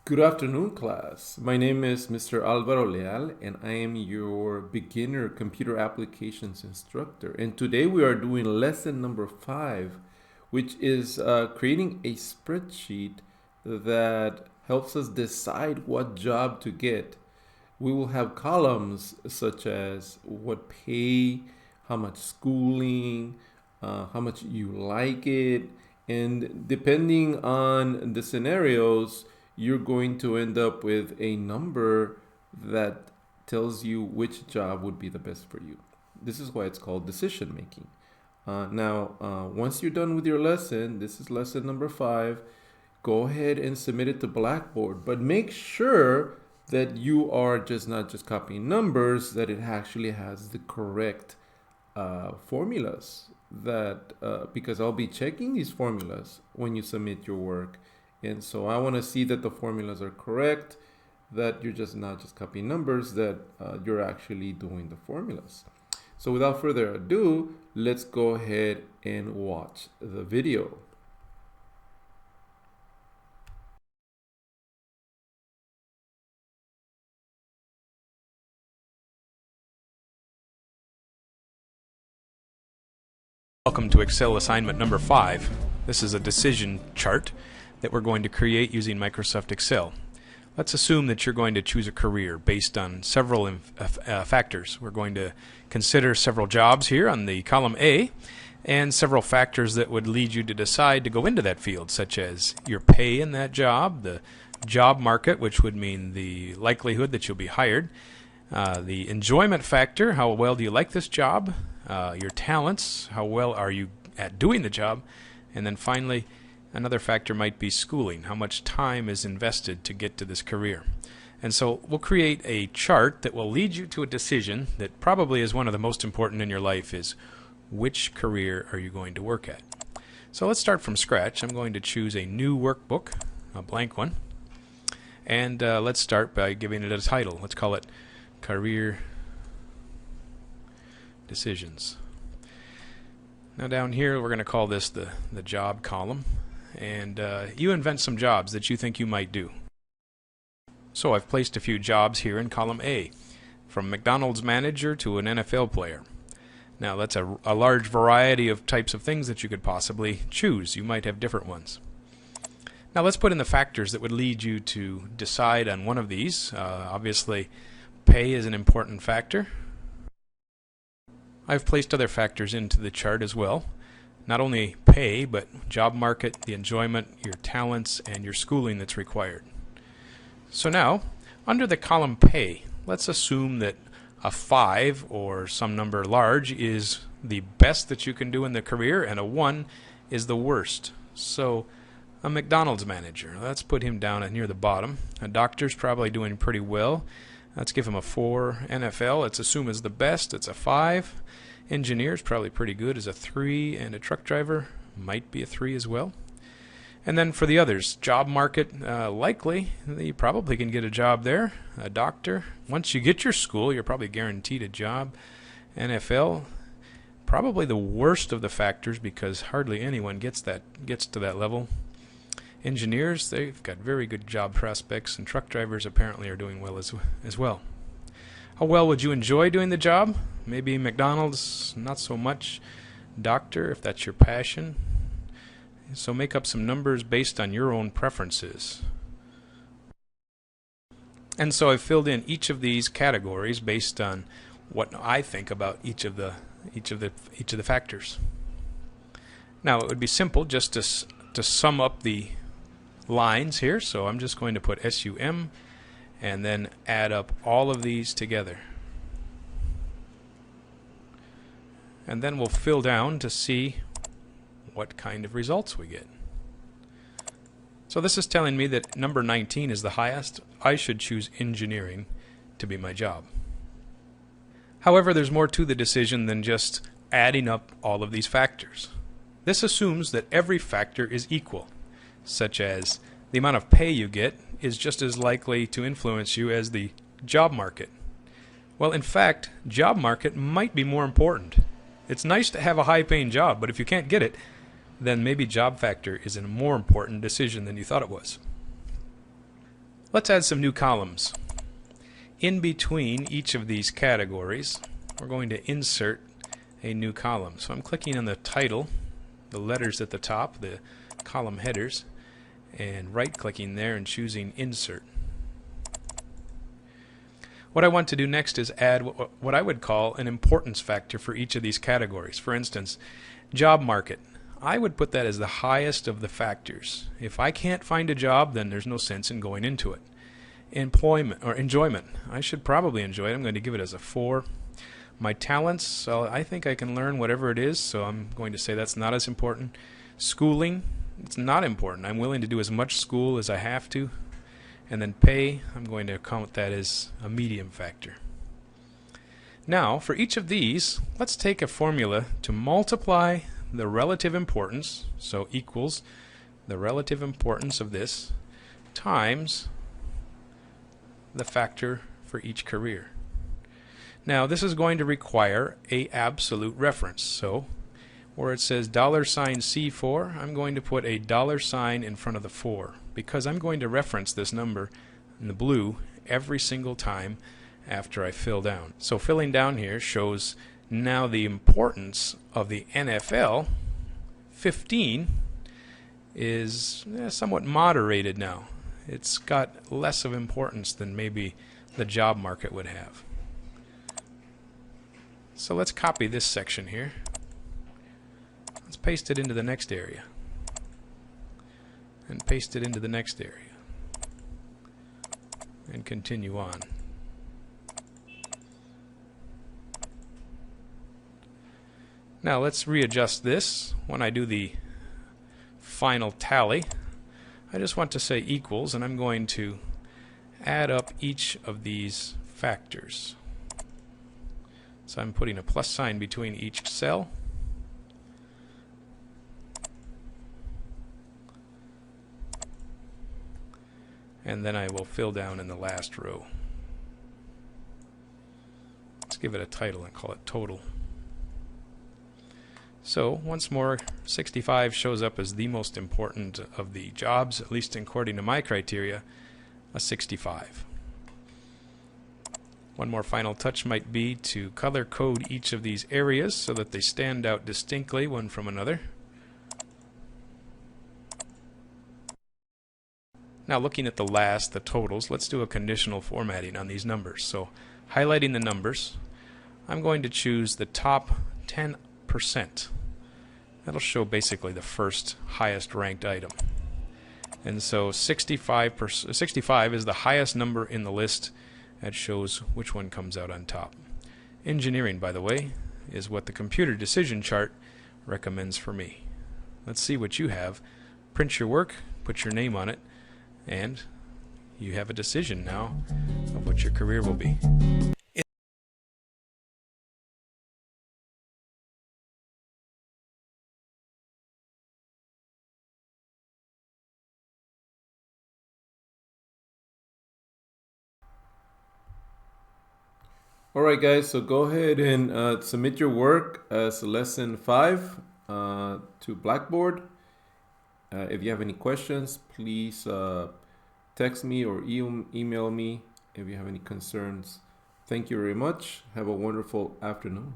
Good afternoon, class. My name is Mr. Alvaro Leal, and I am your beginner computer applications instructor. And today we are doing lesson number 5, which is creating a spreadsheet that helps us decide what job to get. We will have columns such as what pay, how much schooling, how much you like it, and depending on the scenarios, you're going to end up with a number that tells you which job would be the best for you. This is why it's called decision making. Once you're done with your lesson, this is lesson number 5, go ahead and submit it to Blackboard, but make sure that you are just not just copying numbers, that it actually has the correct formulas because I'll be checking these formulas when you submit your work. And so I want to see that the formulas are correct, that you're just not just copying numbers, that you're actually doing the formulas. So without further ado, let's go ahead and watch the video. Welcome to Excel assignment number 5. This is a decision chart that we're going to create using Microsoft Excel. Let's assume that you're going to choose a career based on several factors. We're going to consider several jobs here on the column A and several factors that would lead you to decide to go into that field, such as your pay in that job, the job market, which would mean the likelihood that you'll be hired, the enjoyment factor, how well do you like this job, your talents, how well are you at doing the job, and then finally another factor might be schooling, how much time is invested to get to this career. And so we'll create a chart that will lead you to a decision that probably is one of the most important in your life, is which career are you going to work at. So let's start from scratch. I'm going to choose a new workbook, a blank one, and let's start by giving it a title. Let's call it Career Decisions. Now down here we're going to call this the job column, and you invent some jobs that you think you might do. So I've placed a few jobs here in column A, from McDonald's manager to an NFL player. Now that's a large variety of types of things that you could possibly choose. You might have different ones. Now let's put in the factors that would lead you to decide on one of these. Obviously pay is an important factor. I've placed other factors into the chart as well. Not only pay, but job market, the enjoyment, your talents, and your schooling that's required. So now, under the column pay, let's assume that a 5 or some number large is the best that you can do in the career, and a 1 is the worst. So a McDonald's manager, let's put him down near the bottom. A doctor's probably doing pretty well. Let's give him a 4. NFL, let's assume is the best. It's a 5. Engineer's probably pretty good as a 3, and a truck driver might be a 3 as well. And then for the others, job market, likely you probably can get a job there. A doctor, once you get your school, you're probably guaranteed a job. NFL, probably the worst of the factors because hardly anyone gets to that level. Engineers, they've got very good job prospects, and truck drivers apparently are doing well as well. How well would you enjoy doing the job? Maybe McDonald's, not so much. Doctor, if that's your passion. So make up some numbers based on your own preferences. And so I've filled in each of these categories based on what I think about each of the factors. Now it would be simple just to sum up the lines here, so I'm just going to put SUM and then add up all of these together. And then we'll fill down to see what kind of results we get. So this is telling me that number 19 is the highest. I should choose engineering to be my job. However, there's more to the decision than just adding up all of these factors. This assumes that every factor is equal, such as the amount of pay you get is just as likely to influence you as the job market. Well, in fact, job market might be more important. It's nice to have a high-paying job, but if you can't get it, then maybe job factor is a more important decision than you thought it was. Let's add some new columns. In between each of these categories, we're going to insert a new column. So I'm clicking on the title, the letters at the top, the column headers, and right-clicking there and choosing Insert. What I want to do next is add what I would call an importance factor for each of these categories. For instance, job market. I would put that as the highest of the factors. If I can't find a job, then there's no sense in going into it. Employment or enjoyment. I should probably enjoy it. I'm going to give it as a 4. My talents, so I think I can learn whatever it is, so I'm going to say that's not as important. Schooling, it's not important. I'm willing to do as much school as I have to. And then pay, I'm going to count that as a medium factor. Now, for each of these, let's take a formula to multiply the relative importance, so equals the relative importance of this, times the factor for each career. Now, this is going to require a absolute reference. So, where it says $C4, I'm going to put a $sign in front of the 4 because I'm going to reference this number in the blue every single time after I fill down. So filling down here shows now the importance of the NFL. 15 is somewhat moderated now. It's got less of importance than maybe the job market would have. So let's copy this section here. Let's paste it into the next area. And paste it into the next area. And continue on. Now let's readjust this. When I do the final tally, I just want to say equals, and I'm going to add up each of these factors. So I'm putting a plus sign between each cell. And then I will fill down in the last row. Let's give it a title and call it total. So once more, 65 shows up as the most important of the jobs, at least according to my criteria, a 65. One more final touch might be to color code each of these areas so that they stand out distinctly one from another. Now looking at the totals, let's do a conditional formatting on these numbers. So highlighting the numbers, I'm going to choose the top 10%. That'll show basically the first highest ranked item. And so 65 is the highest number in the list. That shows which one comes out on top. Engineering, by the way, is what the computer decision chart recommends for me. Let's see what you have. Print your work, put your name on it, and you have a decision now of what your career will be. All right, guys, so go ahead and submit your work as lesson 5 to Blackboard. If you have any questions, please text me or email me if you have any concerns. Thank you very much. Have a wonderful afternoon.